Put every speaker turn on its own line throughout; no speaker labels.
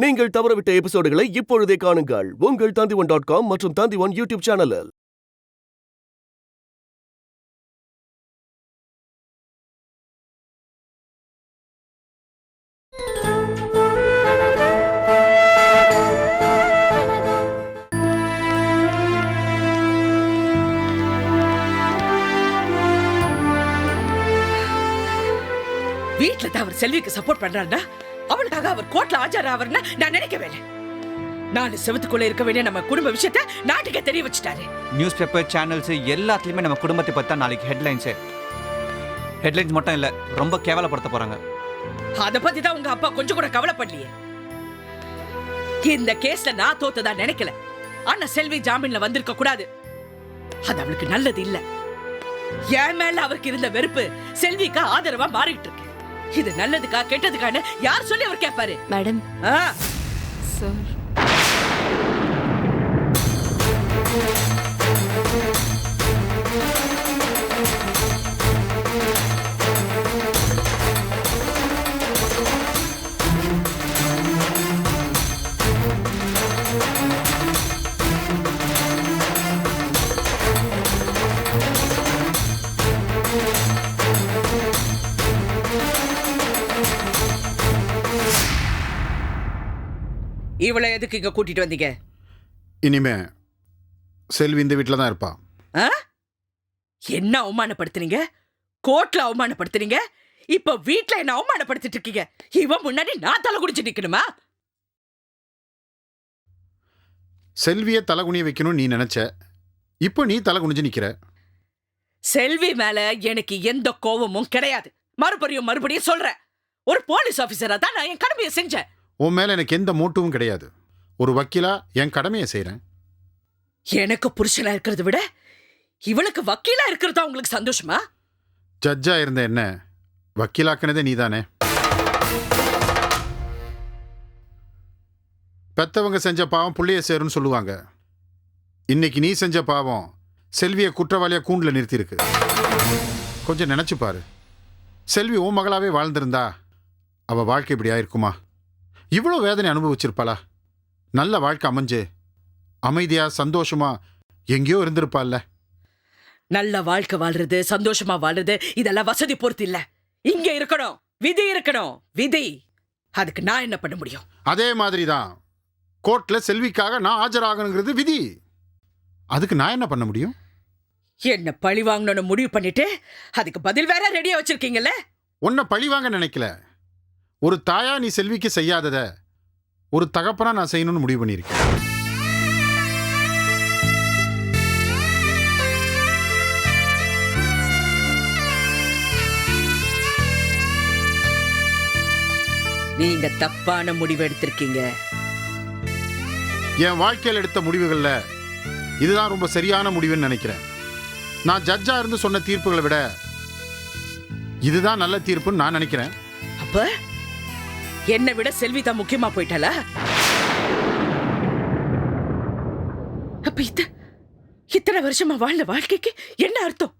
நீங்கள் தவறவிட்ட எபிசோடுகளை இப்பொழுதே காணுங்கள் உங்கள் Tandivan.com மற்றும் Tandivan யூடியூப் சேனலில்.
வீட்ல தான் அவர் செல்விக்கு சப்போர்ட் பண்றாருன்னா அவனுக்காக அவர் கோர்ட்ல ஆஜராவர்னு நான் நினைக்கவே இல்லை. 4 செவத்துக்குள்ள இருக்க வேண்டிய நம்ம குடும்ப விஷயத்தை நாட்டுக்கே தெரிய வச்சுட்டாரு.
நியூஸ் பேப்பர் சேனல்ஸ் எல்லாத்துலயுமே நம்ம குடும்பத்தை பத்தி நாளைக்கு ஹெட்லைன்ஸ் மட்டும் இல்ல, ரொம்ப கேவலப்படுத்த போறாங்க.
அத பத்தி தான் உங்க அப்பா கொஞ்சம் கூட கவலைப்படலையே. இந்த கேஸ்ல நான் தோத்ததா நினைக்கல. ஆனா செல்வி ஜாமீன்ல வந்திருக்க கூடாது. அது அவளுக்கு நல்லது இல்ல. என் மேல அவருக்கு இருந்த வெறுப்பு செல்விக்கு ஆதரவா மாறிட்டு இருக்கு. இது நல்லதுக்கா கெட்டதுக்கான்னு யார் சொல்லி அவர் கேட்பாரு?
மேடம் சார்,
இவளை எதுக்கு இங்க கூட்டிட்டு வந்தீங்க?
இனிமே செல்வி இந்த வீட்டில் தான் இருப்பா.
என்ன அவமானப்படுத்துறீங்க? கோர்ட்ல அவமானப்படுத்துறீங்க. இப்ப வீட்ல என்ன அவமானப்படுத்திட்டு இருக்கீங்க. இவன் முன்னாடி நான் தலை குடிச்சு நிக்கணுமா?
செல்வியை தலை குனிய வைக்கணும் நீ நினைச்ச, இப்போ நீ தலை குனிஞ்சு நிக்கிற.
செல்வி மேல எனக்கு எந்த கோபமும் கிடையாது. மறுபடியும் சொல்றேன், ஒரு போலீஸ் ஆபீசரா தான் நான் என் கடமையை செஞ்சேன்.
உன் மேல எனக்கு எந்த மோட்டவும் கிடையாது. ஒரு வக்கீலா என் கடமையை செய்யறேன்.
எனக்கு புருஷனா இருக்கிறத விட இவளுக்கு வக்கீலா இருக்கிறதா உங்களுக்கு சந்தோஷமா?
ஜட்ஜா இருந்த என்ன வக்கீலாக்குனதே நீதானே. பெத்தவங்க செஞ்ச பாவம் புள்ளைய சேரும்னு சொல்லுவாங்க. இன்னைக்கு நீ செஞ்ச பாவம் செல்வியை குற்றவாளியா கூண்டுல நிறுத்தியிருக்கு. கொஞ்சம் நினைச்சு பாரு. செல்வி உன் மகளாவே வாழ்ந்திருந்தா அவ வாழ்க்கை இப்படி ஆயிருக்குமா? இவ்வளோ வேதனை அனுபவிச்சிருப்பாளா? நல்ல வாழ்க்கை அமைஞ்சு அமைதியா சந்தோஷமா எங்கேயோ இருந்திருப்பாள்ல.
நல்ல வாழ்க்கை வாழ்றது, சந்தோஷமா வாழ்றது இதெல்லாம் வசதி பொறுத்து இல்ல. இங்க இருக்கணும், விதி இருக்கணும். விதி. அதுக்கு நான் என்ன பண்ண முடியும்?
அதே மாதிரி தான் கோர்ட்ல செல்விக்காக நான் ஆஜராகணுங்கிறது விதி. அதுக்கு நான் என்ன பண்ண முடியும்?
என்ன பழி வாங்கணும்னு முடிவு பண்ணிட்டு அதுக்கு பதில் வேற ரெடியா வச்சிருக்கீங்கல்ல.
உன்னை பழி வாங்க நினைக்கல. ஒரு தாயா நீ செல்விக்கு செய்யாதத ஒரு தகப்பனா நான் செய்யணும்னு முடிவு பண்ணியிருக்கேன்.
நீங்க தப்பான முடிவு எடுத்திருக்கீங்க.
என் வாழ்க்கையில் எடுத்த முடிவுகள்ல இதுதான் ரொம்ப சரியான முடிவுன்னு நினைக்கிறேன். நான் ஜட்ஜா இருந்து சொன்ன தீர்ப்புகளை விட இதுதான் நல்ல தீர்ப்புன்னு நான் நினைக்கிறேன்.
அப்ப என்னை விட செல்வி தான் முக்கியமா போயிட்டாளா? அப்ப இத்தனை வருஷமா வாழ்ந்த வாழ்க்கைக்கு என்ன அர்த்தம்?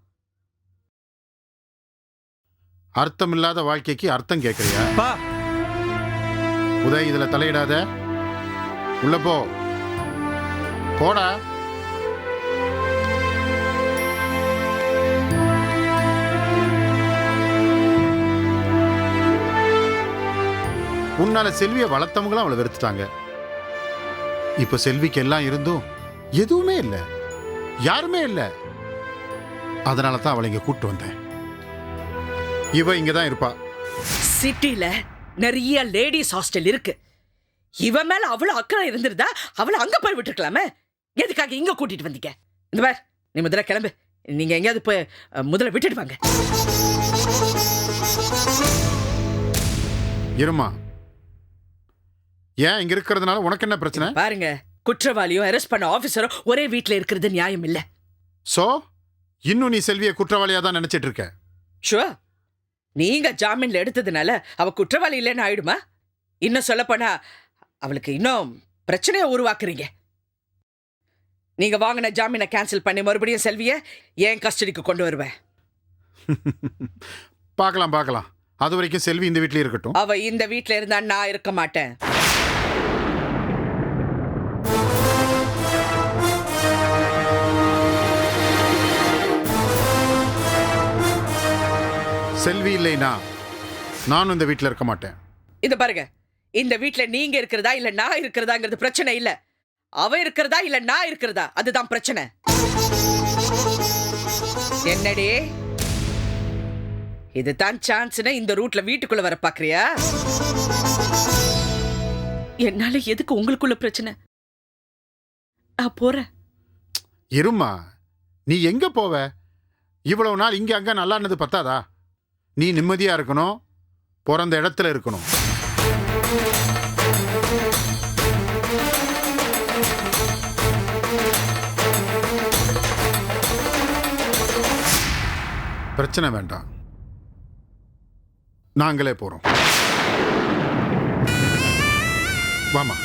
அர்த்தம் இல்லாத வாழ்க்கைக்கு அர்த்தம் கேட்கறியா?
பா,
உதய் இதுல தலையிடாத. உள்ள போ. போடா. உன்னால செல்வியை வளர்த்தவங்களும் அவளை வெறுத்துட்டாங்க. இப்ப செல்விக்கு எல்லாம் இருந்தும் எதுவுமே இல்லை, யாருமே இல்லை. அதனால தான் அவளை இங்க கூட்டு வந்தேன். இவ இங்கதான் இருப்பா.
சிட்டில நிறைய லேடிஸ் ஹாஸ்டல் இருக்கு. இவன் மேல அவ்வளவு அக்கறை இருந்திருந்தா அவளை அங்க போய் விட்டுருக்கலாமே. எதுக்காக இங்க கூட்டிட்டு வந்தீங்க? இந்த பார், நீ முதல்ல கிளம்பு. நீங்க எங்கேயாவது போய் முதல்ல விட்டுட்டு வாங்க.
இருமா. ஏன் இங்க இருக்கிறதுனால உனக்கு என்ன பிரச்சனை?
பாருங்க, குற்றவாளியும் அரெஸ்ட் பண்ண ஆபீசரும் ஒரே வீட்டுல இருக்கிறது நியாயம் இல்ல.
சோ இன்னும் நீ செல்வியை குற்றவாளியா தான் நினைச்சிட்டு இருக்க?
ஷுவர். நீங்க ஜாமீன்ல எடுத்ததுனால அவ குற்றவாளி இல்லைன்னு ஆயிடுமா? இன்னும் சொல்ல போனா அவளுக்கு இன்னும் பிரச்சனையை உருவாக்குறீங்க. நீங்க வாங்கின ஜாமீனை கேன்சல் பண்ணி மறுபடியும் செல்விய ஏன் கஸ்டடிக்கு கொண்டு வருவேன்.
பார்க்கலாம். அது வரைக்கும் செல்வி இந்த வீட்லயே இருக்கட்டும்.
அவ இந்த வீட்ல இருந்தா நான் இருக்க மாட்டேன்.
செல்வி இல்லைனா நானும் இந்த வீட்டில் இருக்க மாட்டேன்.
இத பாருங்க, இந்த வீட்ல நீங்க இருக்கிறதா இல்ல நான் இருக்கிறதாங்கிறது பிரச்சனை இல்ல. அவ இருக்கிறதா இல்ல நான் இருக்கிறதா அதுதான் பிரச்சனை. என்னடி இதுதான் சான்ஸ்னு இந்த ரூட்ல வீட்டுக்குள்ள வர பாக்குறியா? என்னால எதுக்கு உங்களுக்குள்ள பிரச்சனை? நான் போறேன்.
இருமா, நீ எங்க போவ? இவ்வளவு நாள் இங்க அங்க நல்லா இருந்தது பத்தாதா? நீ நிம்மதியா இருக்கணும், பிறந்த இடத்துல இருக்கணும். பிரச்சனை வேண்டாம், நாங்களே போறோம். வாமா.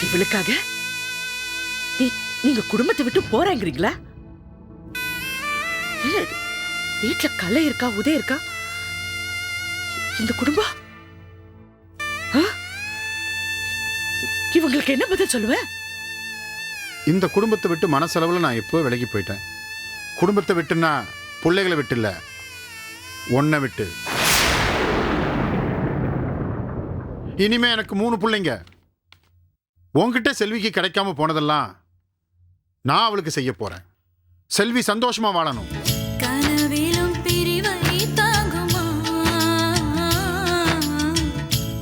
இவளுக்காக நீங்க குடும்பத்தை விட்டு போறேங்கிறீங்களா? இல்ல, வீட்டுல கலை இருக்கா, உதய இருக்கா, இந்த குடும்பம் இவங்களுக்கு என்ன பதில் சொல்லுவேன்?
இந்த குடும்பத்தை விட்டு மனசளவில் நான் எப்போ விலகி போயிட்டேன். குடும்பத்தை விட்டுன்னா பிள்ளைகளை விட்டு இல்ல, ஒன்ன விட்டு. இனிமே எனக்கு 3 பிள்ளைங்க. உன்கிட்ட செல்விக்கு கிடைக்காம போனதெல்லாம் நான் அவளுக்கு செய்ய போறேன். செல்வி சந்தோஷமா வாழணும்.
கனவிலும் பிரிவை தாங்குமா,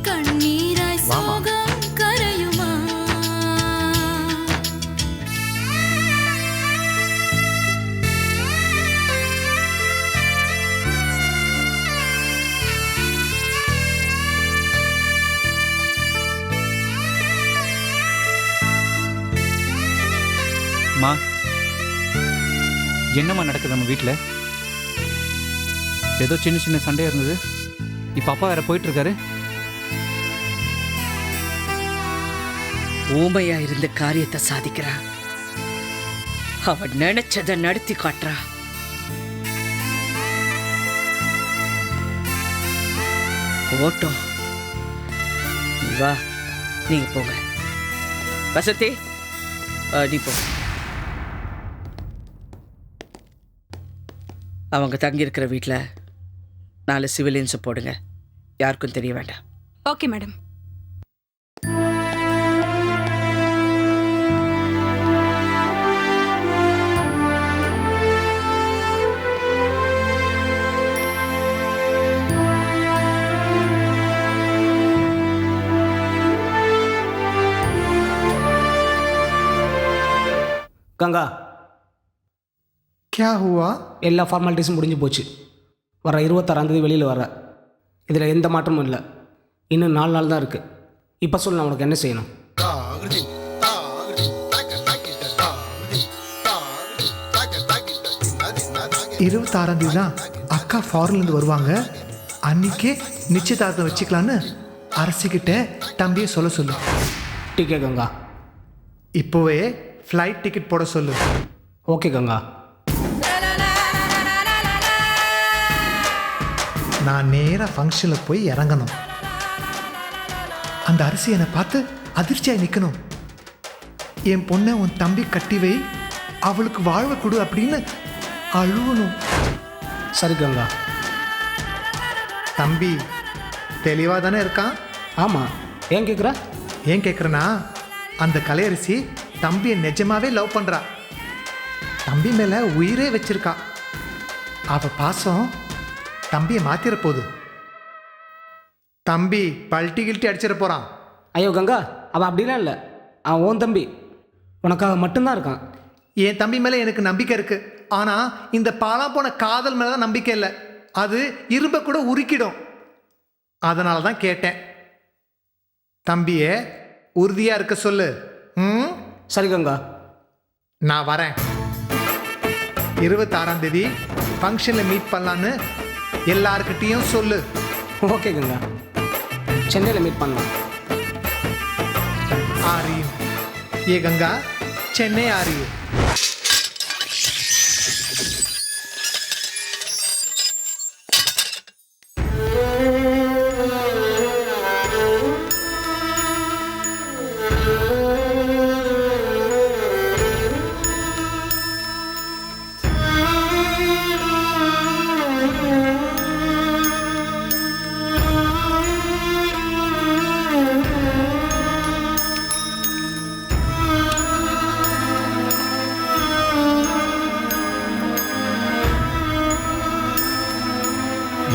கண்ணீராய் சோகம் கரையுமா?
மா, என்னம்மா நடக்குது நம்ம வீட்டில்? ஏதோ சின்ன சின்ன சண்டையா இருந்தது, இப்போ அப்பா வேற போயிட்டு இருக்காரு.
ஊமையா இருந்த காரியத்தை சாதிக்கிறா. அவ நினைச்சதை நடத்தி காட்டுறா. ஓட்டம். நீ வா, நீங்க போங்க. வசந்தி, நீ போ. அவங்க தங்கி இருக்கிற வீட்டில் 4 சிவிலியன்ஸை போடுங்க. யாருக்கும் தெரிய வேண்டாம்.
Okay madam.
கங்கா,
क्या हुआ?
எல்லா ஃபார்மாலிட்டிஸும் முடிஞ்சு போச்சு. வர 26ஆம் தேதி வெளியில் வர. இதில் எந்த மாற்றமும் இல்லை. இன்னும் 4 நாள் தான் இருக்குது. இப்போ சொல்லு, நான் உனக்கு என்ன செய்யணும்?
26ஆம் தேதி தான் அக்கா ஃபாரின்லேருந்து வருவாங்க. அன்னைக்கே நிச்சயதார்த்தம் வச்சுக்கலான்னு அரசிக்கிட்ட தம்பியை சொல்ல சொல்லு.
டிகே கங்கா.
இப்போவே ஃப்ளைட் டிக்கெட் போட சொல்லு.
ஓகே கங்கா.
நான் நேராக ஃபங்க்ஷனில் போய் இறங்கணும். அந்த அரிசி என்னை பார்த்து அதிர்ச்சியாக நிற்கணும். என் பொண்ணை உன் தம்பி கட்டி வை, அவளுக்கு வாழ்வை கொடு அப்படின்னு அழுவணும்.
சரி கங்கா.
தம்பி தெளிவாக தானே இருக்கான்?
ஆமாம். ஏன் கேட்குற?
ஏன் கேட்குறேன்னா, அந்த கலையரசி தம்பியை நிஜமாவே லவ் பண்ணுறா. தம்பி மேலே உயிரே வச்சிருக்கா. அவள் பாசம் தம்பியை மாற்றிட போகுது. தம்பி பல்ட்டி கில்ட்டி அடிச்சிட போகிறான்.
ஐயோ கங்கா, அவன் அப்படிலாம் இல்லை. அவன் ஓன் தம்பி, உனக்காக மட்டும்தான் இருக்கான்.
என் தம்பி மேலே எனக்கு நம்பிக்கை இருக்குது. ஆனால் இந்த பாலாம் போன காதல் மேலே தான் நம்பிக்கை இல்லை. அது இரும்பை கூட உருக்கிடும். அதனால தான் கேட்டேன். தம்பியை உறுதியாக இருக்க சொல்லு. ம்,
சரி கங்கா.
நான் வரேன். 26ஆம் தேதி ஃபங்க்ஷனில் மீட் பண்ணலான்னு எல்லார்கிட்டேயும் சொல்லு.
ஓகே கங்கா. சென்னையில் மீட் பண்ணலாம்.
आ रही हूँ। ये गंगा चेन्नई आ रही है।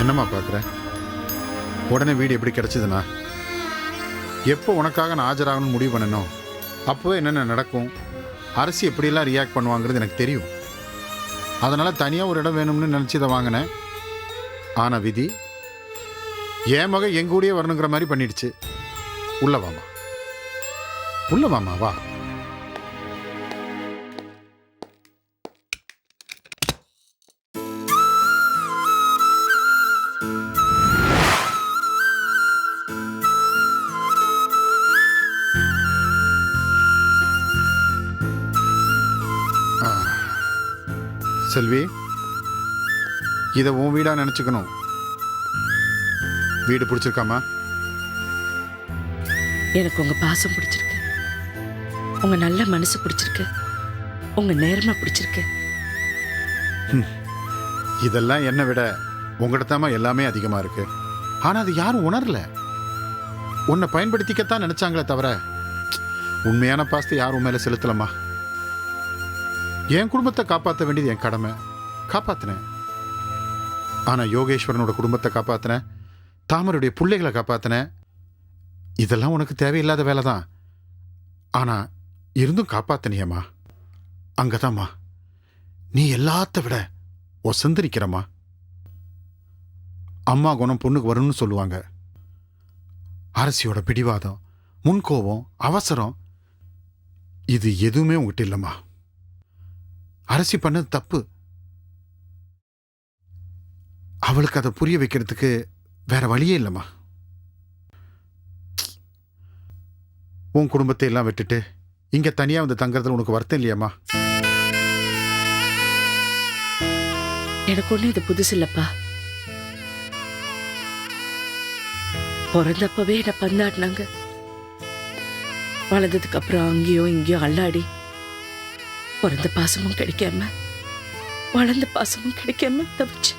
என்னம்மா பார்க்குற? உடனே வீடு எப்படி கிடைச்சதுண்ணா? எப்போ உனக்காக நான் ஆஜராகணும்னு முடிவு பண்ணணும் அப்போவே என்னென்ன நடக்கும், அரசு எப்படியெல்லாம் ரியாக்ட் பண்ணுவாங்கிறது எனக்கு தெரியும். அதனால் தனியாக ஒரு இடம் வேணும்னு நினச்சி இதை வாங்கினேன். ஆனால் விதி என் மக எங்கூடயே வரணுங்கிற மாதிரி பண்ணிடுச்சு. உள்ள வாமா, உள்ள வாமா, வா. செல்வி, இதை உன் வீடா நினச்சிக்கணும். வீடு பிடிச்சிருக்காமா?
எனக்கு உங்க பாசம் பிடிச்சிருக்கு, உங்க நல்ல மனசு பிடிச்சிருக்கு, உங்க நேர்மை பிடிச்சிருக்கு.
இதெல்லாம் என்னை விட உங்கள்கிட்ட எல்லாமே அதிகமாக இருக்கு. ஆனால் அது யாரும் உணரல. உன்னை பயன்படுத்திக்கத்தான் நினைச்சாங்களே தவிர உண்மையான பாசத்தை யாரும் மேலே செலுத்தலம்மா. என் குடும்பத்தை காப்பாற்ற வேண்டியது என் கடமை, காப்பாற்றினேன். ஆனால் யோகேஸ்வரனோட குடும்பத்தை காப்பாற்றினேன், தாமரையுடைய பிள்ளைகளை காப்பாற்றினேன். இதெல்லாம் உனக்கு தேவையில்லாத வேலை தான். ஆனால் இருந்தும் காப்பாற்றினியம்மா. அங்கதாம்மா நீ எல்லாத்த விட ஒசந்திருக்கிறம்மா. அம்மா குணம் பொண்ணுக்கு வரும்னு சொல்லுவாங்க. அரசியோட பிடிவாதம், முன்கோபம், அவசரம் இது எதுவுமே உங்ககிட்ட இல்லைம்மா. அரசி பண்ணது தப்பு. அவளுக்கு அதை புரிய வைக்கிறதுக்கு வேற வழியே இல்லைம்மா. உன் குடும்பத்தை எல்லாம் விட்டுட்டு இங்க தனியா வந்து தங்கறதுல உனக்கு வருத்தம் இல்லையாம்மா?
எனக்கு ஒண்ணு இது புதுசு இல்லப்பா. பிறந்தப்பவே என்ன பந்தாடினாங்க. வளர்ந்ததுக்கு அப்புறம் அங்கேயோ இங்கேயோ அல்லாடி பிறந்த பாசமும் கிடைக்காம வளர்ந்த பாசமும் கிடைக்காம தவிச்சு.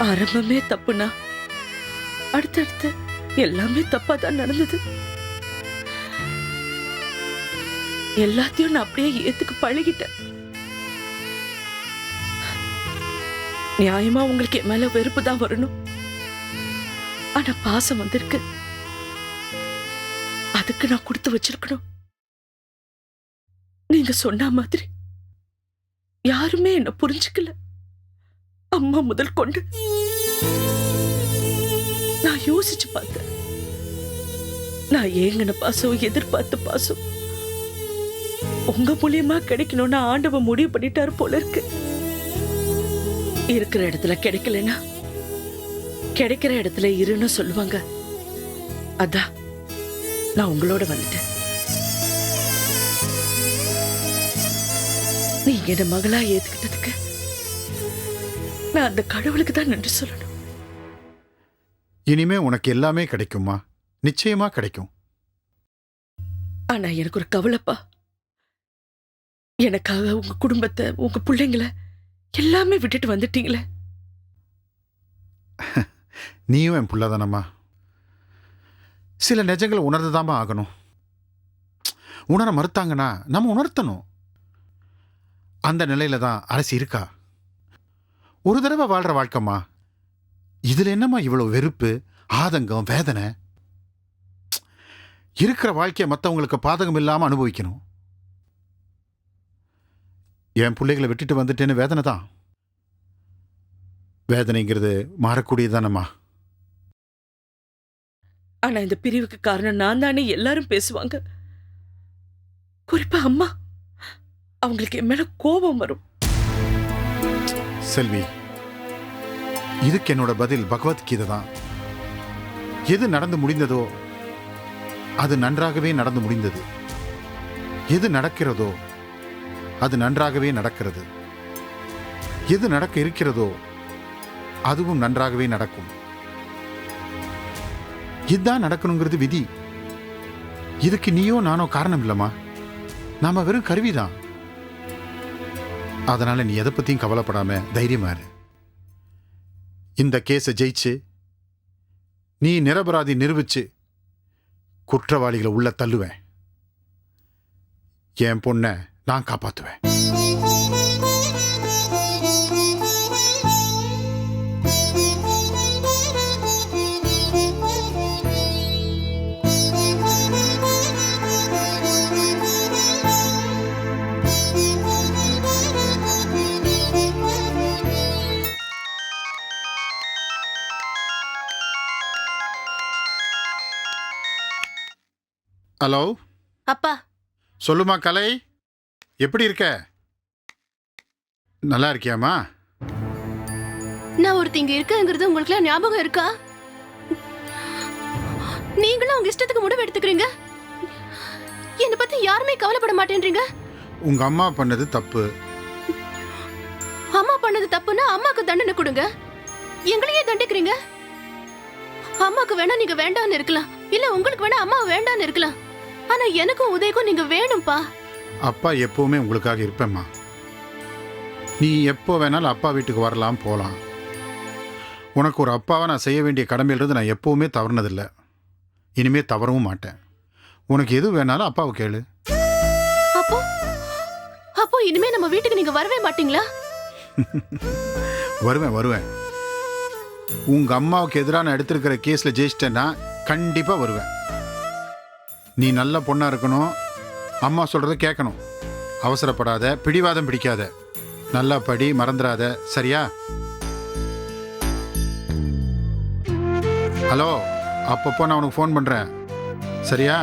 ஆரம்பமே தப்புனா அடுத்தடுத்து எல்லாமே தப்பா தான் நடந்தது. எல்லாத்தையும் நான் அப்படியே ஏத்துக்கு பழகிட்டேன். நியாயமா உங்களுக்கு என் மேல வெறுப்பு தான் வரணும். ஆனா பாசம் வந்திருக்கு, அதுக்கு நான் கொடுத்து வச்சிருக்கணும். நீங்க சொன்ன மாதிரி யாருமே என்ன புரிஞ்சுக்கல, அம்மா முதல் கொண்டு. நான் யோசிச்சு பார்த்தேன். நான் ஏங்கின பாசம், எதிர்பார்த்த பாசம் உங்க மூலியமா கிடைக்கணும்னு ஆண்டவன் முடிவு பண்ணிட்டாரு போல இருக்கு. இருக்கிற இடத்துல கிடைக்கலன்னா கிடைக்கிற இடத்துல இருன்னு சொல்லுவாங்க. அதான் நான் உங்களோட வந்துட்டேன். நீங்க என்ன மகளா ஏத்துக்கிட்டதுக்கு நான் அந்த கடவுளுக்கு தான் நன்றி சொல்லணும்.
இனிமே உனக்கு எல்லாமே கிடைக்குமா? நிச்சயமா கிடைக்கும்.
ஆனா எனக்கு ஒரு கவலைப்பா. எனக்காக உங்க குடும்பத்தை, உங்க பிள்ளைங்களை எல்லாமே விட்டுட்டு வந்துட்டீங்களே.
நீயும் என் புள்ளதானம்மா. சில நிஜங்களை உணர்ந்துதாம்மா ஆகணும். உணர மறுத்தாங்கன்னா நம்ம உணர்த்தணும். அந்த நிலையில தான் அரசு இருக்கா. ஒரு தடவை வாழ்ற வாழ்க்கைம்மா. இதுல என்னம்மா இவ்வளவு வெறுப்பு, ஆதங்கம், வேதனை? இருக்கிற வாழ்க்கையை மற்றவங்களுக்கு பாதகம் இல்லாம அனுபவிக்கணும். என் பிள்ளைகளை விட்டுட்டு வந்துட்டேன்னு வேதனை தான். வேதனைங்கிறது மாறக்கூடியதானம்மா.
ஆனா இந்த பிரிவுக்கு காரணம் நான் தானே எல்லாரும் பேசுவாங்க. குறிப்பா அம்மா. அவங்களுக்கு என் மேல கோபம் வரும்.
செல்வி, இதுக்கு என்னோட பதில் பகவத்கீதை தான். எது நடந்து முடிந்ததோ அது நன்றாகவே நடந்து முடிந்தது. எது நடக்கிறதோ அது நன்றாகவே நடக்கிறது. எது நடக்க இருக்கிறதோ அதுவும் நன்றாகவே நடக்கும். இதுதான் நடக்கணுங்கிறது விதி. இதுக்கு நீயோ நானோ காரணம் இல்லம்மா. நாம வெறும் கருவிதான். அதனால நீ எதை பத்தியும் கவலைப்படாம தைரியமா இரு. இந்த கேஸை ஜெயிச்சு நீ நிரபராதி நிரூபிச்சு குற்றவாளிகளை உள்ள தள்ளுவேன். என் பொண்ணை நான் காப்பாத்துவேன். ஹலோ
அப்பா,
சொல்லுமா கலை, எப்படி இருக்க? நல்லா இருக்கியாம்மா?
நான் ஒருத்தி இங்க இருக்கேங்கிறது உங்களுக்குலாம் ஞாபகம் இருக்கா? நீங்களும் உங்க இஷ்டத்துக்கு முடிவு எடுத்துக்கிறீங்க. என்னை பத்தி யாருமே கவலைப்பட மாட்டேன்றீங்க.
உங்க அம்மா பண்ணது தப்பு.
அம்மா பண்ணது தப்புன்னா அம்மாக்கு தண்டனை கொடுங்க. எங்களையே தண்டிக்கிறீங்க. அம்மாக்கு வேணா நீங்க வேண்டான்னு இருக்கலாம், இல்ல உங்களுக்கு வேணா அம்மா வேண்டான்னு இருக்கலாம். ஆனா எனக்கும் உதயக்கும் நீங்க வேணும்பா.
அப்பா எப்பவுமே உங்களுக்காக இருப்பேம்மா. நீ எப்போ வேணாலும் அப்பா வீட்டுக்கு வரலாம், போகலாம். உனக்கு ஒரு அப்பாவை நான் செய்ய வேண்டிய கடமையிலிருந்து நான் எப்பவுமே தவறுனதில்லை, இனிமே தவறவும் மாட்டேன். உனக்கு எது வேணாலும் அப்பாவை கேளு.
அப்போ அப்போ இனிமே நம்ம வீட்டுக்கு நீங்க வரவே மாட்டீங்களா?
வருவேன். உங்க அம்மாவுக்கு எதிராக நான் எடுத்திருக்கிற கேஸ்ல ஜெயிச்சிட்டேன்னா கண்டிப்பா வருவேன். நீ நல்ல பொண்ணா இருக்கணும், அம்மா சொல்றதை கேட்கணும். அவசரப்படாத, பிடிவாதம் பிடிக்காத, நல்லா படி, மறந்துடாத, சரியா? ஹலோ, அப்பப்போ நான் உனக்கு ஃபோன் பண்றேன், சரியா?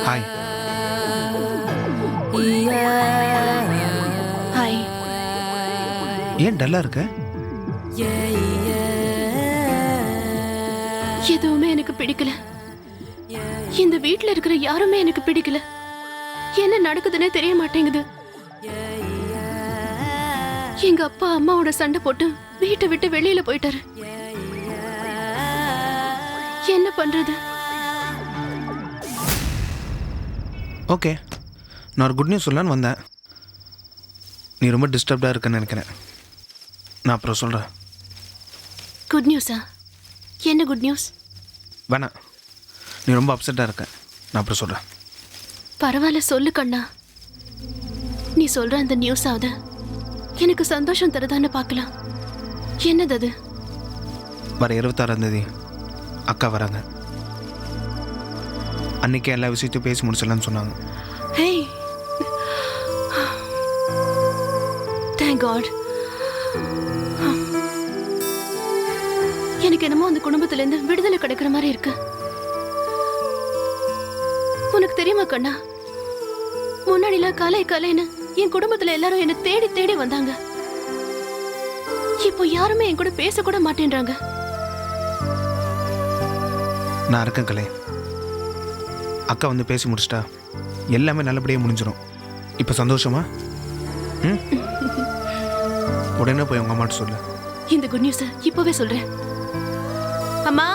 ஹாய்.
ஹாய்.
ஏன் டல்லா இருக்க?
எதுவுமே எனக்கு பிடிக்கல. இந்த வீட்ல இருக்கிற யாருமே எனக்கு பிடிக்கல. என்ன நடக்குதுன்னே தெரிய மாட்டேங்குது. எங்க அப்பா அம்மாவோட சண்டை போட்டு வீட்டை விட்டு வெளியில போயிட்டாரு. என்ன பண்றது?
ஓகே, நான் ஒரு குட் நியூஸ் சொல்லலான்னு வந்தேன். நீ ரொம்ப டிஸ்டர்ப்டாக இருக்கன்னு நினைக்கிறேன். நான் அப்புறம் சொல்கிறேன்.
குட் நியூஸா? என்ன குட் நியூஸ்?
வேணாம், நீ ரொம்ப அப்செட்டாக இருக்க. நான் அப்புறம் சொல்கிறேன்.
பரவாயில்ல, சொல்லு கண்ணா. நீ சொல்ற அந்த நியூஸ் ஆகுது எனக்கு சந்தோஷம் தரதான்னு பார்க்கலாம். என்னது அது?
வர 26ஆம் அக்கா வராங்க. அன்றைக்கே எல்லா விஷயத்தையும் பேசி முடிச்சிடலான்னு சொன்னாங்க.
ஹே, தேங்க் காட். எனக்கு என்னமோ அந்த குடும்பத்திலேருந்து விடுதலை கிடைக்கிற மாதிரி இருக்கு. உனக்கு தெரியுமா கண்ணா, முன்னாடிலாம் கலைன்னு என் குடும்பத்துல எல்லாரும் என்ன தேடி தேடி வந்தாங்க. இப்போ யாருமே என் கூட பேசக்கூட மாட்டேன்றாங்க.
நான் இருக்கேன் கலை. அக்கா வந்து பேசி முடிச்சிட்டா எல்லாமே நல்லபடியாக முடிஞ்சிடும். இப்போ சந்தோஷமா? ம், உடனே போய் உங்க அம்மாட்ட சொல்லு.
இந்த குட் நியூஸை இப்பவே சொல்றேன். அம்மா,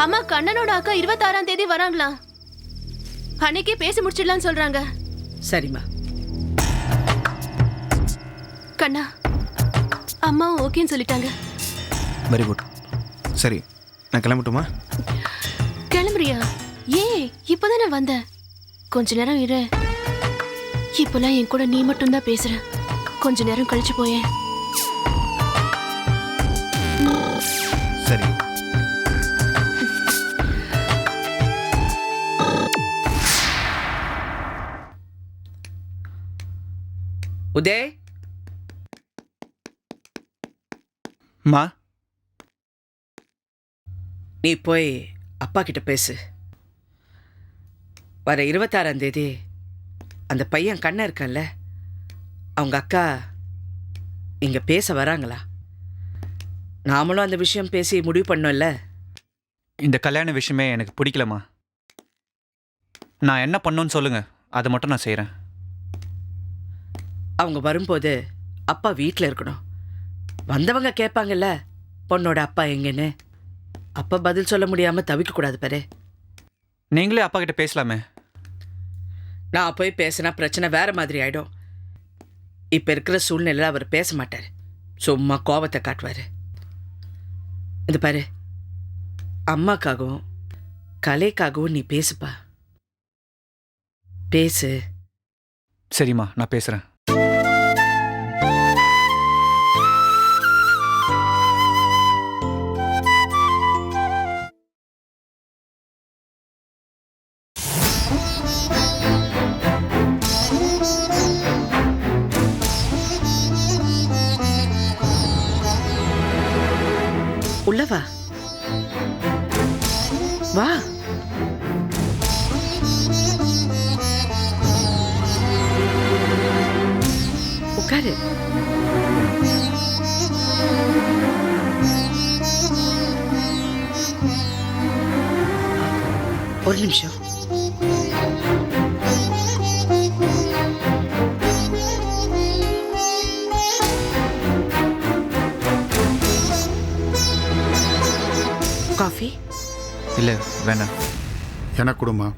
அம்மா, கண்ணனோட அக்கா 26ஆம் தேதி வராங்களா? அன்னைக்கே பேசி முடிச்சிடலாம்னு சொல்றாங்க.
சரிம்மா.
கண்ணா, அம்மா ஓகேன்னு சொல்லிட்டாங்க.
Very good. சரி, நான் கிளம்பட்டுமா?
கிளம்புறியா? ஏன் இப்பதானே வந்த? கொஞ்ச நேரம் இரு. இப்பெல்லாம் என் கூட நீ மட்டும்தான் பேசுற. கொஞ்ச நேரம் கழிச்சு போயேன்.
சரி.
உதய்,
மா,
நீ போய் அப்பா கிட்ட பேசு. வர 26ஆம் தேதி அந்த பையன் கண்ணன் இருக்கான்ல, அவங்க அக்கா இங்க பேச வராங்களா? நாமளும் அந்த விஷயம் பேசி முடிவு பண்ணோம்ல.
இந்த கல்யாண விஷயமே எனக்கு பிடிக்கலம்மா. நான் என்ன பண்ணணும்னு சொல்லுங்க, அதை மட்டும் நான் செய்கிறேன்.
அவங்க வரும்போது அப்பா வீட்டில் இருக்கணும். வந்தவங்க கேட்பாங்கல்ல, பொண்ணோட அப்பா எங்கன்னு. அப்பா பதில் சொல்ல முடியாம தவிக்க கூடாது பாரு.
நீங்களே அப்பா கிட்ட பேசலாமே.
நான் போய் பேசினா பிரச்சனை வேற மாதிரி ஆயிடும். இப்ப இருக்கிற சூழ்நிலையில் அவர் பேச மாட்டார், சும்மா கோபத்தை காட்டுவாரு. இது பாரு, அம்மாக்காகவும் கலைக்காகவும் நீ பேசுப்பா. பேசு.
சரிம்மா, நான் பேசுறேன்.
உள்ள வா. வா. உட்காரு. ஒரு நிமிஷம். காஃபி?
இல்லை, வேணாம்.
எனக்கு கொடுமா.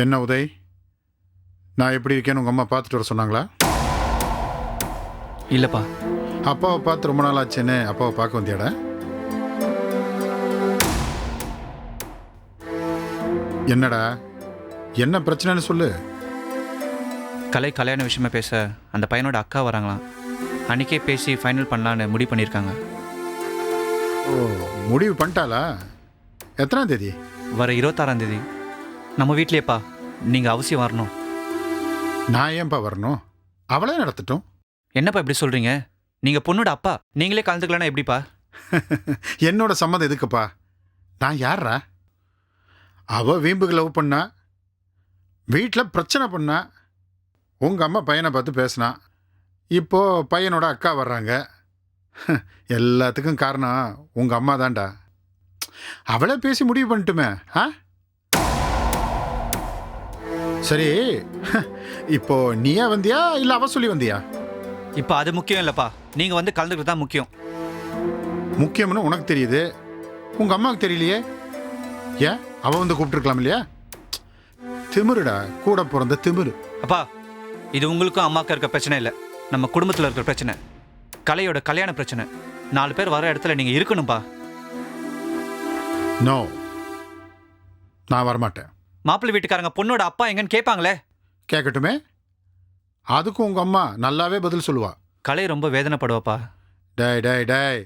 என்ன உதய், நான் எப்படி இருக்கேன்னு உங்கள் அம்மா பார்த்துட்டு வர சொன்னாங்களா?
இல்லைப்பா.
அப்பாவை பார்த்து ரொம்ப நாள் ஆச்சுன்னு அப்பாவை பார்க்க வந்தியாடா? என்னடா, என்ன பிரச்சனைன்னு சொல்லு.
கலை கல்யாண விஷயமா பேச அந்த பையனோட அக்கா வராங்களாம். அன்றைக்கே பேசி ஃபைனல் பண்ணலான்னு முடிவு பண்ணியிருக்காங்க.
ஓ, முடிவு பண்ணிட்டாளா? எத்தனாம் தேதி?
வர 26ஆம் தேதி. நம்ம வீட்லேயேப்பா, நீங்கள் அவசியம் வரணும்.
நான் ஏன்பா வரணும்? அவளே நடத்தட்டும்.
என்னப்பா இப்படி சொல்கிறீங்க? நீங்கள் பொண்ணோட அப்பா, நீங்களே கலந்துக்கலன்னா எப்படிப்பா?
என்னோட சம்மதம் எதுக்குப்பா? நான் யாரா? அவ வீம்புக்கு லவ் பண்ணா, வீட்டில் பிரச்சனை பண்ணா, உங்கள் அம்மா பையனை பார்த்து பேசினா, இப்போ பையனோட அக்கா வர்றாங்க. எல்லாத்துக்கும் காரணம் உங்கள் அம்மா தான்டா. அவளே பேசி முடிவு பண்ணிட்டுமே. ஆ, சரி. இப்போ நீயா வந்தியா இல்லை அவ சொல்லி வந்தியா?
இப்போ அது முக்கியம் இல்லைப்பா, நீங்கள் வந்து கலந்துக்கிறது தான் முக்கியம்.
முக்கியம்னு உனக்கு தெரியுது, உங்கள் அம்மாவுக்கு தெரியலையே. ஏன் அவ வந்து கூப்பிட்டுருக்கலாம் இல்லையா? திமிருடா, கூட பிறந்த திமிரு.
அப்பா, இது உங்களுக்கும் அம்மாவுக்கு இருக்க பிரச்சனை இல்லை, நம்ம குடும்பத்தில் இருக்கிற பிரச்சனை. கலையோட கல்யாண பிரச்சனை. 4 பேர் வர இடத்துல நீங்கள் இருக்கணும்ப்பா.
நோ, நான் வரமாட்டேன்.
மாப்பிள்ளை வீட்டுக்காரங்க பொண்ணோட அப்பா எங்கன்னு கேட்பாங்களே.
கேட்கட்டுமே, அதுக்கும் உங்கள் அம்மா நல்லாவே பதில் சொல்லுவா.
கலை ரொம்ப வேதனைப்படுவாப்பா.
டேய் டேய் டேய்,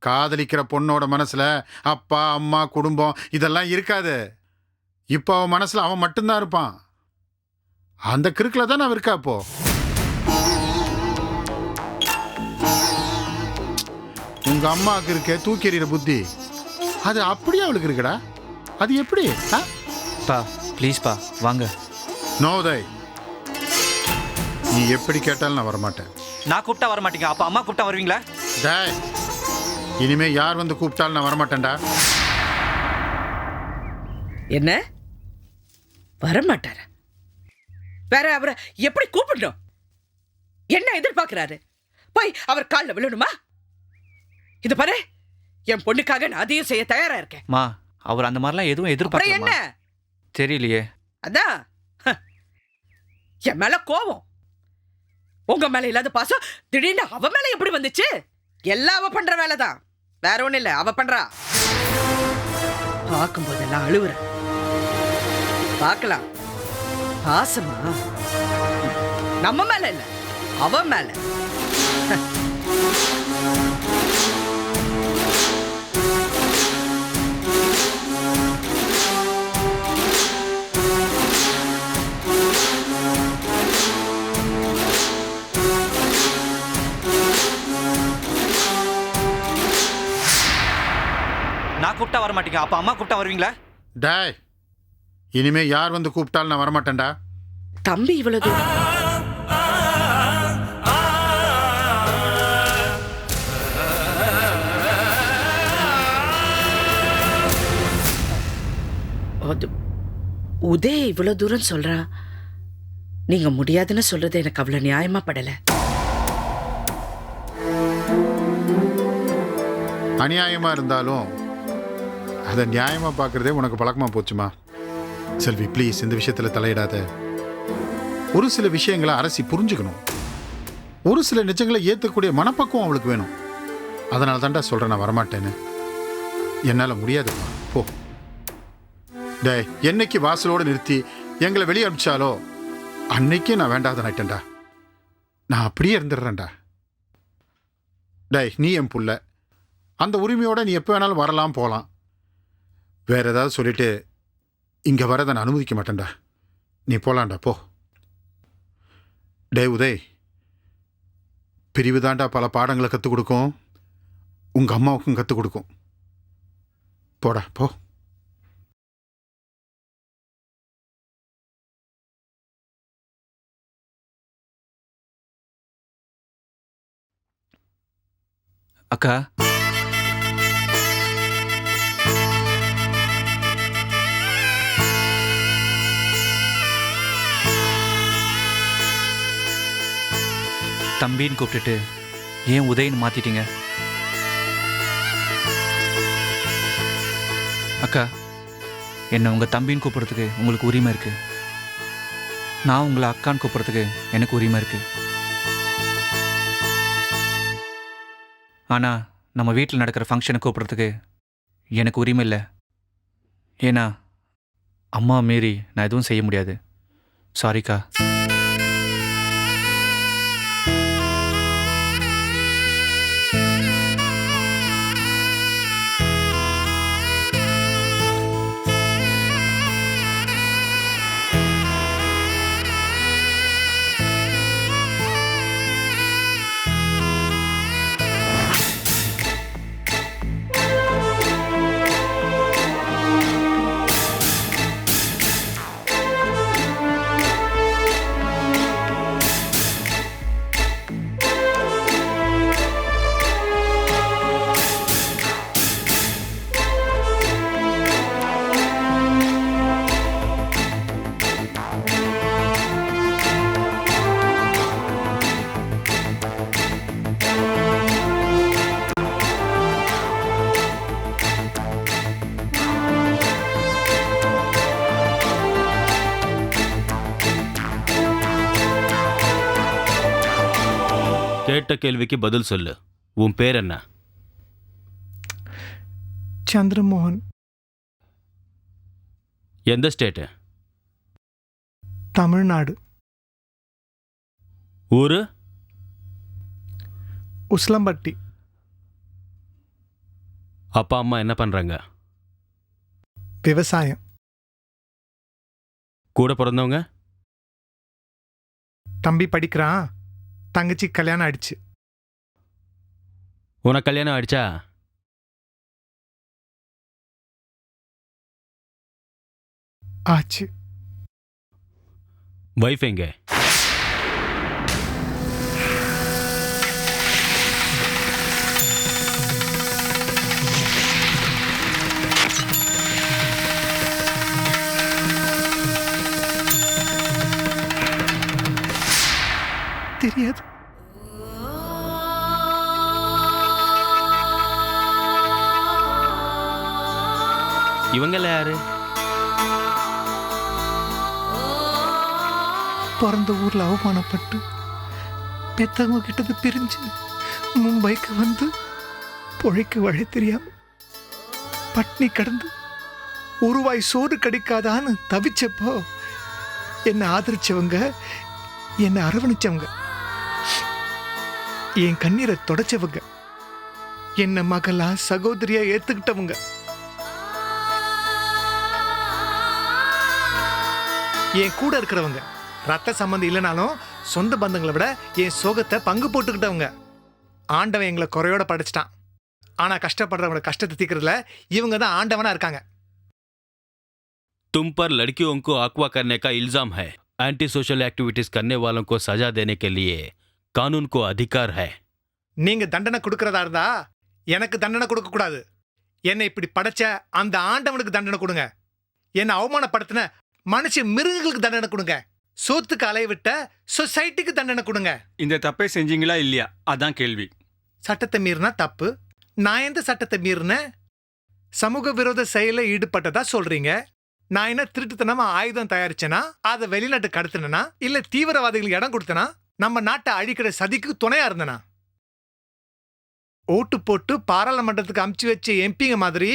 காதலிக்கிற பொண்ணோட மனசில் அப்பா அம்மா குடும்பம் இதெல்லாம் இருக்காது. இப்போ அவன் மனசில் அவன் மட்டும்தான் இருப்பான். அந்த கிறுக்கில் தான் நான் இருக்கா. இப்போ உங்க அம்மாவுக்கு இருக்க தூக்கி எறிகிற புத்தி, அது அப்படியே அவளுக்கு இருக்குடா. அது எப்படி?
பா ப்ளீஸ்ப்பா வாங்க.
நோதய், நீ எப்படி கேட்டாலும் நான் வரமாட்டேன்.
நான் கூப்பிட்டா வர மாட்டீங்க, அப்போ அம்மா கூப்பிட்டா வருவீங்களா?
டேய், இனிமே யார் வந்து கூப்பிட்டாலும் நான் வரமாட்டேன்டா.
என்ன வரமாட்டார? வேற அவரை எப்படி கூப்பிடணும்? என்ன எதிர்பார்க்கிறாரு? போய் அவர் காலில் விழணுமா? இது பாரு, என் பொண்ணுக்காக நான் அதையும் செய்ய தயாரா இருக்கேன்.
மா, அவர் அந்த மாதிரிலாம் எதுவும் எதிர்பார்க்கல.
என்ன
தெரியலையே.
அதான் என் மேல கோவம், உங்க மேல இல்லாத பாசம் திடீர்னு அவ மேல எப்படி வந்துச்சு? எல்லாம் அவ பண்ற வேலைதான், வேற ஒண்ணு இல்ல. அவ பண்றா. பார்க்கும் போதெல்லாம் அழுவுற. பார்க்கலாம் பாசமா நம்ம மேல இல்ல, அவ மேல.
நான் கூப்பிட்டா வர மாட்டீங்க, அப்ப அம்மா கூப்பிட்டா வருவீங்களா?
டேய், இனிமே யார் வந்து கூப்பிட்டாலும் நான் வரமாட்டேன்டா.
தம்பி இவ்வளவு தூரம் உதய் இவ்வளவு தூரம் சொல்றா. நீங்க முடியாதுன்னு சொல்றது எனக்கு அவ்வளவு நியாயமா படல.
அநியாயமா இருந்தாலும் அதை நியாயமா பார்க்கறதே உனக்கு பழக்கமா போச்சுமா. செல்வி ப்ளீஸ், இந்த விஷயத்துல தலையிடாத. ஒரு சில விஷயங்களை அரசி புரிஞ்சுக்கணும். ஒரு சில நிஜங்களை ஏற்றக்கூடிய மனப்பக்குவம் அவளுக்கு வேணும். அதனால தான்டா சொல்றேன் நான் வரமாட்டேன்னு. என்னால் முடியாதுப்பா போ. டேய், என்னைக்கு வாசலோடு நிறுத்தி எங்களை வெளியே அனுப்பிச்சாலோ அன்னைக்கே நான் வேண்டாத ஆயிட்டேன்டா. நான் அப்படியே இருந்துடுறேன்டா. டேய், நீ என் புள்ள, அந்த உரிமையோட நீ எப்போ வேணாலும் வரலாம் போகலாம். வேற ஏதாவது சொல்லிட்டு இங்கே வரதை நான் அனுமதிக்க மாட்டேன்டா. நீ போலாம்டா போ. டேய் உதய், பிரிவு தாண்டா பல பாடங்களை கற்றுக் கொடுக்கும், உங்கள் அம்மாவுக்கும் கற்றுக் கொடுக்கும். போடா போ.
அக்கா, தம்பின்னு கூப்பிட்டுட்டு ஏன் உதயன்னு மாத்திட்டீங்க? அக்கா, என்னை உங்க தம்பின்னு கூப்பிடுறதுக்கு உங்களுக்கு உரிமை இருக்கு. நான் உங்களை அக்கான்னு கூப்பிடுறதுக்கு எனக்கு உரிமை இருக்கு. ஆனால் நம்ம வீட்டில் நடக்கிற ஃபங்க்ஷனை கூப்பிட்றதுக்கு எனக்கு உரிமை இல்லை. ஏன்னா அம்மா மீறி நான் எதுவும் செய்ய முடியாது. சாரிக்கா.
கேட்ட கேள்விக்கு பதில் சொல்லு. உன் பேர் என்ன?
சந்திரமோகன்.
எந்த ஸ்டேட்டு?
தமிழ்நாடு.
ஊரு?
உஸ்லம்பட்டி.
அப்பா அம்மா என்ன பண்றாங்க?
விவசாயம்.
கூட பிறந்தவங்க?
தம்பி படிக்கிறான், தங்கச்சி கல்யாணம் ஆயிடுச்சு.
உனக்கு கல்யாணம் ஆயிடுச்சா?
ஆச்சு.
வைஃப் எங்க?
தெரியாது.
இவங்கள யாரு?
பிறந்த ஊர்ல அவமானப்பட்டு பெத்தவங்க கிட்டது பிரிஞ்சு மும்பைக்கு வந்து பொழைக்கு வழி தெரியாம பட்னி கடந்து உருவாய் சோறு கிடைக்காதான்னு தவிச்சப்போ என்னை ஆதரிச்சவங்க, என்னை அரவணைச்சவங்க, என் கண்ணீரை தொடச்சவங்க, என்ன மகளா சகோதரியா ஏத்துக்கிட்டவங்க, என் கூட இருக்கிறவங்க, ரத்த சம்பந்தம் இல்லைனாலும் சொந்த பந்தங்களை விட என் சோகத்தை பங்கு போட்டுக்கிட்டவங்க. ஆண்டவன் எங்களை குறையோட படைச்சிட்டான். ஆனா கஷ்டப்படுறவங்களோட கஷ்டத்தை தீர்க்கறதுல இவங்க தான் ஆண்டவனா இருக்காங்க.
तुम पर लड़कियों को अगवा करने का इल्जाम है. एंटी सोशल एक्टिविटीज करने वालों को सजा देने के लिए कानून को अधिकार है.
நீங்க தண்டனை கொடுக்கறதா இருந்தா எனக்கு தண்டனை கொடுக்க கூடாது. என்னை இப்படி படைச்ச அந்த ஆண்டவனுக்கு தண்டனை கொடுங்க. என்னை அவமானப்படுத்தின மனுஷ மிருகங்களுக்கு தண்டனை கொடுங்க. சோத்துக்கு அலைய விட்ட சொசைட்டிக்கு தண்டனை கொடுங்க.
இந்த தப்பை செஞ்சீங்களா இல்லையா அதான் கேள்வி.
சட்டத்தை மீறினா தப்பு. நான் எந்த சட்டத்தை மீறினேன்? சமூக விரோத செயலில் ஈடுபட்டதா சொல்றீங்க. நான் என்ன திருட்டுத்தனமா ஆயுதம் தயாரிச்சேனா, அதை வெளிநாட்டு கடத்தினா, இல்ல தீவிரவாதிகளுக்கு இடம் கொடுத்தனா, நம்ம நாட்டை அழிக்கிற சதிக்கு துணையா இருந்தனா? ஓட்டு போட்டு பாராளுமன்றத்துக்கு அமுச்சு வச்ச எம்பிங்க மாதிரி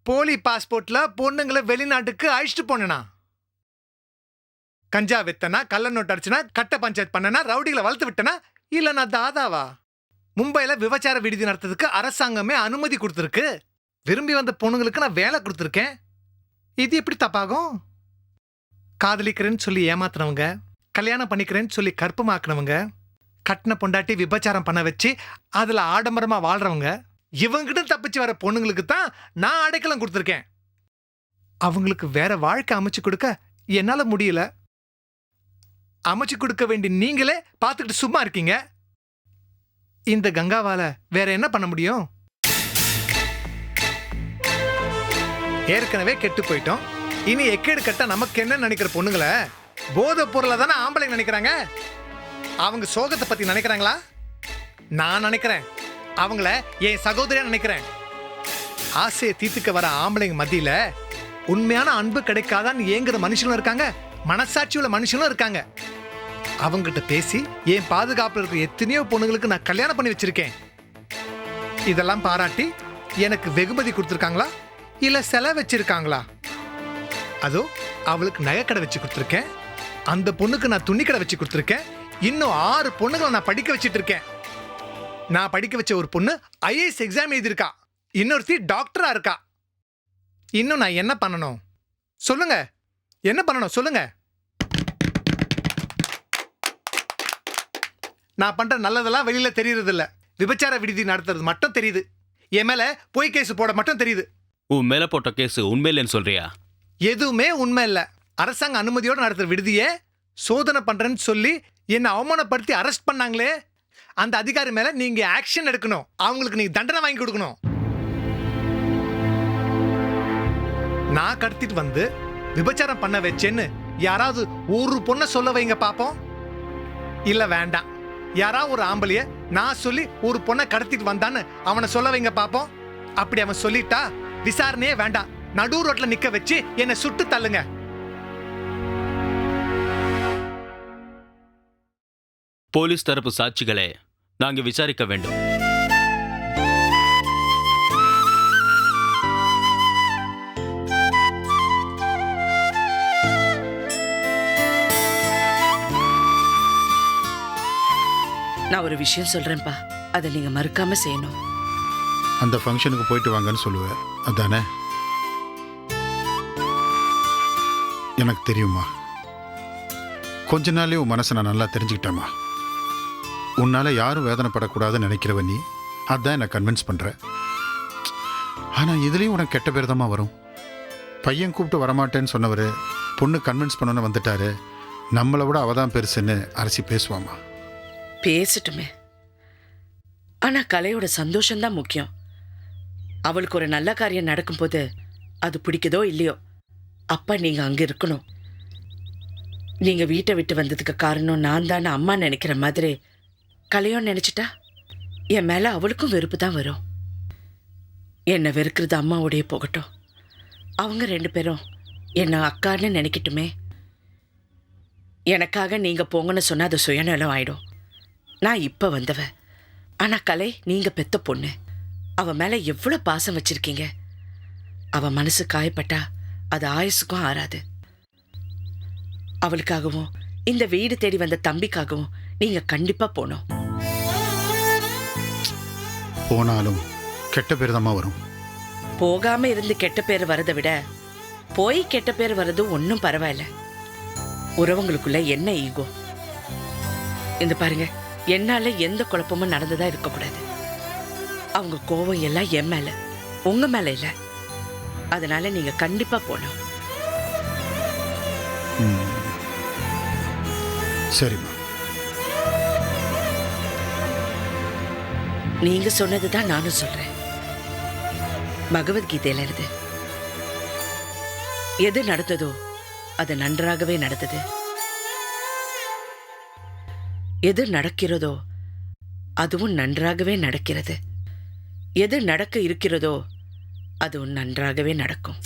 போலி பாஸ்போர்ட்ல பொண்ணுங்களை வெளிநாட்டுக்கு அழிச்சிட்டு போனேனா? கஞ்சா வித்தனா, கள்ள நோட்டு அடிச்சனா, கட்ட பஞ்சாயத்து பண்ணனா, ரவுடிகளை வளர்த்து விட்டனா, இல்ல நான் தாதாவா? மும்பைல விபச்சார விடுதி நடத்துறதுக்கு அரசாங்கமே அனுமதி கொடுத்துருக்கு. விரும்பி வந்த பொண்ணுங்களுக்கு நான் வேலை கொடுத்துருக்கேன். இது எப்படி தப்பாகும்? காதலிக்கிறேன்னு சொல்லி ஏமாத்துனவங்க, கல்யாணம் பண்ணிக்கிறேன்னு சொல்லி கற்பமாக்குனவங்க, கட்டின பொண்டாட்டி விபச்சாரம் பண்ண வச்சு அதுல ஆடம்பரமா வாழ்றவங்க, இவங்கிட்ட தப்பிச்சு வர பொண்ணுங்களுக்கு தான் நான் அடைக்கலம் கொடுத்துருக்கேன். அவங்களுக்கு வேற வாழ்க்கை அமைச்சு கொடுக்க என்னால முடியல. அமைச்சு கொடுக்க வேண்டிய நீங்களே பார்த்துக்கிட்டு சும்மா இருக்கீங்க. இந்த கங்காவால வேற என்ன பண்ண முடியும்? ஏற்கனவே கெட்டு போயிட்டோம். இனி எக்கேடு கட்ட நமக்கு என்ன நினைக்கிற பொண்ணுங்களை போதை பொருளை தானே ஆம்பளை நினைக்கிறாங்க. அவங்க சோகத்தை பத்தி நினைக்கிறாங்களா? நான் நினைக்கிறேன். அவங்கள என் சகோதரியா நினைக்கிறேன். ஆசையை தீர்த்துக்க வர ஆம்பளைங்க மத்தியில உண்மையான அன்பு கிடைக்காதான்னு ஏங்குற மனுஷனும் இருக்காங்க, மனசாட்சி உள்ள மனுஷனும் இருக்காங்க. அவங்ககிட்ட பேசி என் பாதுகாப்புல இருக்கிற எத்தனையோ பொண்ணுங்களுக்கு நான் கல்யாணம் பண்ணி வச்சிருக்கேன். இதெல்லாம் பாராட்டி எனக்கு வெகுமதி கொடுத்துருக்காங்களா இல்ல செலவு வச்சிருக்காங்களா? அதோ அவளுக்கு நகைக்கடை வச்சு கொடுத்துருக்கேன். அந்த பொண்ணுக்கு நான் துணிக்கடை வச்சு கொடுத்துருக்கேன். இன்னும் 6 பொண்ணுகளை நான் படிக்க வச்சிட்டு இருக்கேன். நான் படிக்க வச்ச ஒரு பொண்ணு ஐஏஎஸ் எக்ஸாம் எழுதியிருக்கா. இன்னொருத்தி டாக்டரா இருக்கா. இன்னும் நான் என்ன பண்ணணும் சொல்லுங்க? என்ன பண்ணணும் சொல்லுங்க? நான் பண்ற நல்லதெல்லாம் வெளியில தெரியறது இல்ல. விபச்சார விடுதி நடத்துறது மட்டும் தெரியுது. என் மேல பொய் கேஸ் போட மட்டும் தெரியுது.
உன் மேல போட்ட கேஸ் உண்மையில்லைன்னு சொல்றியா?
எதுவுமே உண்மை இல்ல. அரசாங்க அனுமதியோட நடத்துற விடுதியே சோதனை பண்றேன்னு சொல்லி என்னை அவமானப்படுத்தி அரெஸ்ட் பண்ணாங்களே, அந்த அதிகாரி மேல நீங்க ஆக்ஷன் எடுக்கணும். அவங்களுக்கு நீங்க தண்டனை வாங்கி கொடுக்கணும். நான் கடத்திட்டு வந்து விபச்சாரம் பண்ண வச்சேன்னு யாராவது ஒரு பொண்ணை சொல்ல வைங்க பாப்போம். இல்ல வேண்டாம், யாராவது ஒரு ஆம்பளைய நான் சொல்லி ஒரு பொண்ணை கடத்திட்டு வந்தான்னு அவனை சொல்ல வைங்க பாப்போம். அப்படி அவன் சொல்லிட்டா விசாரணையே வேண்டாம், நடு ரோட்ல நிக்க வச்சு என்னை சுட்டு தள்ளுங்க.
போலீஸ் தரப்பு சாட்சிகளை நாங்க விசாரிக்க வேண்டும்.
நான் ஒரு விஷயம் சொல்றேன்ப்பா, அதை நீங்க மறுக்காம செய்யணும்.
அந்த ஃபங்க்ஷனுக்கு போயிட்டு வாங்கன்னு சொல்லுவேன், அதானே? எனக்கு தெரியுமா, கொஞ்ச நாளே உன் மனசை நான் நல்லா தெரிஞ்சுக்கிட்டேம்மா. உன்னால யாரும் வேதனைப்படக்கூடாதுன்னு நினைக்கிறவ நீ. அதான் என்னை கன்வின்ஸ் பண்ற. ஆனால் இதுலேயும் உனக்கு கெட்ட பேர் தாம்மா வரும். பையன் கூப்பிட்டு வரமாட்டேன்னு சொன்னவர் பொண்ணு கன்வின்ஸ் பண்ணணும்னு வந்துட்டாரு, நம்மளை விட அவ தான் பெருசுன்னு அரசி பேசுவாம்மா.
பேசட்டுமே, ஆனா கலையோட சந்தோஷம்தான் முக்கியம். அவளுக்கு ஒரு நல்ல காரியம் நடக்கும்போது அது பிடிக்குதோ இல்லையோ, அப்பா நீங்க அங்க இருக்கணும். நீங்க வீட்டை விட்டு வந்ததுக்கு காரணம் நான் தான் அம்மா நினைக்கிற மாதிரி கலையும் நினைச்சிட்டா என் மேல அவளுக்கும் வெறுப்பு தான் வரும். என்னை வெறுக்கிறது அம்மாவோடைய போகட்டும், அவங்க 2 பேரும் என்ன அக்கான்னு நினைக்கட்டுமே. எனக்காக நீங்க போங்கன்னு சொன்னா அது சுயநலம் ஆயிடும். நான் இப்ப வந்தவ, ஆனா கலை நீங்க பெத்த பொண்ணு. அவ மேல எவ்வளவு பாசம் வச்சிருக்கீங்க. அவ மனசு காயப்பட்டா அது ஆயுசுக்கும் ஆறாது. அவளுக்காகவும் இந்த வீடு தேடி வந்த தம்பிக்காகவும் நீங்க கண்டிப்பா போகணும்.
போனாலும் கெட்ட பேர் தாம்மா வரும்.
போகாம இருந்து கெட்ட பேர் வரதை விட போய் கெட்ட பேர் வர்றது ஒன்றும் பரவாயில்ல. உறவுங்களுக்குள்ள என்ன ஈகோ? இந்த பாருங்க, என்னால எந்த குழப்பமும் நடந்ததா இருக்கக்கூடாது. அவங்க கோபம் எல்லாம் என் மேல, உங்க மேல இல்ல. அதனால நீங்க கண்டிப்பா போகணும்.
சரிம்மா.
நீங்க சொன்னதுதான் நானும் சொல்றேன். பகவத்கீதையில இருந்து எது நடந்ததோ அது நன்றாகவே நடந்தது, எது நடக்கிறதோ அதுவும் நன்றாகவே நடக்கிறது, எது நடக்க இருக்கிறதோ அதுவும் நன்றாகவே நடக்கும்.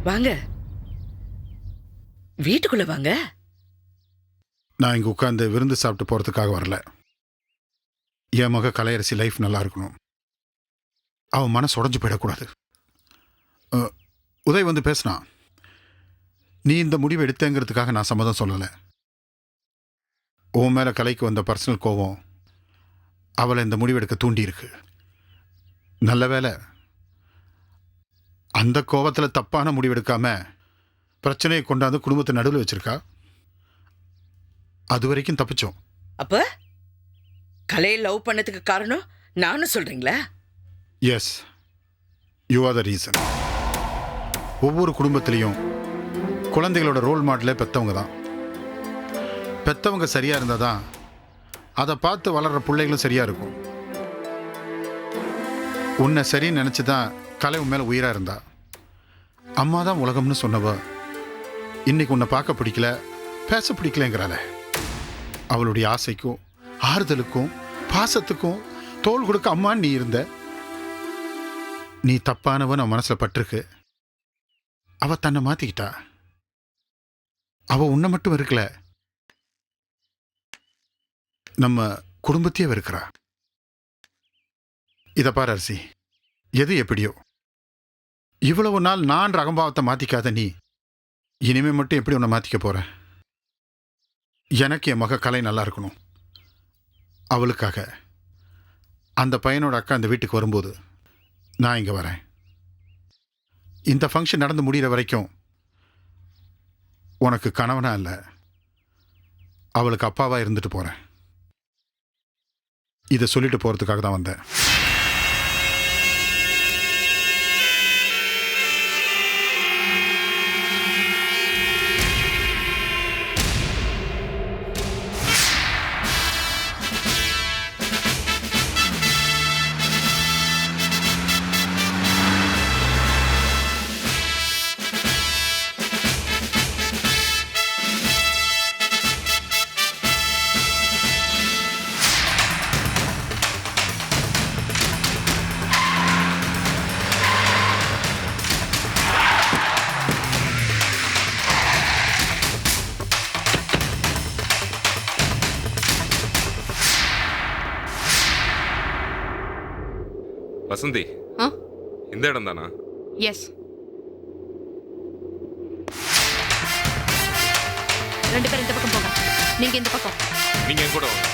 வாங்க, வீட்டுக்குள்ள வாங்க.
நான் இங்கே உட்காந்து விருந்து சாப்பிட்டு போகிறதுக்காக வரல. என் மக கலையரசி லைஃப் நல்லா இருக்கணும். அவன் மனசு உடஞ்சு போயிடக்கூடாது. உதய் வந்து பேசினான். நீ இந்த முடிவு எடுத்தேங்கிறதுக்காக நான் சம்மதம் சொல்லலை. உன் மேலே கலைக்கு வந்த பர்சனல் கோபம் அவளை இந்த முடிவெடுக்க தூண்டியிருக்கு. நல்ல வேளை அந்த கோபத்தில் தப்பான முடிவெடுக்காம பிரச்சனையை கொண்டாந்து குடும்பத்தை நடுவில் வச்சிருக்கா. அது வரைக்கும் தப்பிச்சோம்.
அப்ப கலையை லவ் பண்ணதுக்கு காரணம் நானும் சொல்றீங்களா?
Yes, you are the reason. ஒவ்வொரு குடும்பத்திலையும் குழந்தைகளோட ரோல் மாடலே பெற்றவங்க தான். பெற்றவங்க சரியாக இருந்தால் தான் அதை பார்த்து வளர்கிற பிள்ளைகளும் சரியாக இருக்கும். உன்னை சரின்னு நினச்சி தான் கலை உன் மேலே உயிராக இருந்தா. அம்மா தான் உலகம்னு சொன்னவ இன்னைக்கு உன்னை பார்க்க பிடிக்கல, பேச பிடிக்கலங்கிறாளே. அவளுடைய ஆசைக்கும் ஆறுதலுக்கும் பாசத்துக்கும் தோள் கொடுக்க அம்மான்னு நீ இருந்த. நீ தப்பானவன் அவன் மனசில் பட்டிருக்கு. அவ தன்னை மாற்றிக்கிட்டா. அவ உன்னை மட்டும் வெறுக்கல, நம்ம குடும்பத்தையே வெறுக்கிறா. இதை பாரு அரசி, எது எப்படியோ இவ்வளவு நாள் நான் அகம்பாவத்தை மாற்றிக்காத நீ இனிமே மட்டும் எப்படி உன்னை மாற்றிக்க போற? எனக்கு என் மக கலை நல்லா இருக்கணும். அவளுக்காக அந்த பையனோட அக்கா அந்த வீட்டுக்கு வரும்போது நான் இங்கே வரேன். இந்த ஃபங்க்ஷன் நடந்து முடிகிற வரைக்கும் உனக்கு கணவனா இல்லை, அவளுக்கு அப்பாவாக இருந்துட்டு போகிறேன். இதை சொல்லிட்டு போகிறதுக்காக தான் வந்தேன்.
வசந்தி, இந்த இடம் தானா?
எஸ். 2 பேர் இந்த பக்கம் போங்க, நீங்க இந்த பக்கம்.
நீங்க என் கூட வாங்க.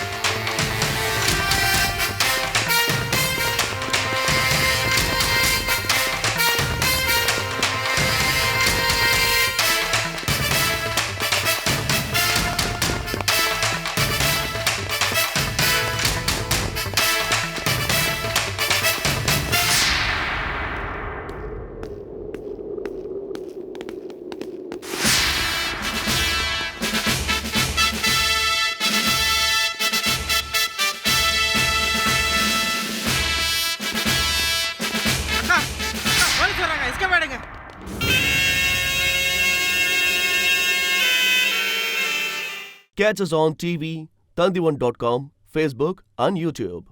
Catch us on TV, Tandivan.com, Facebook and YouTube.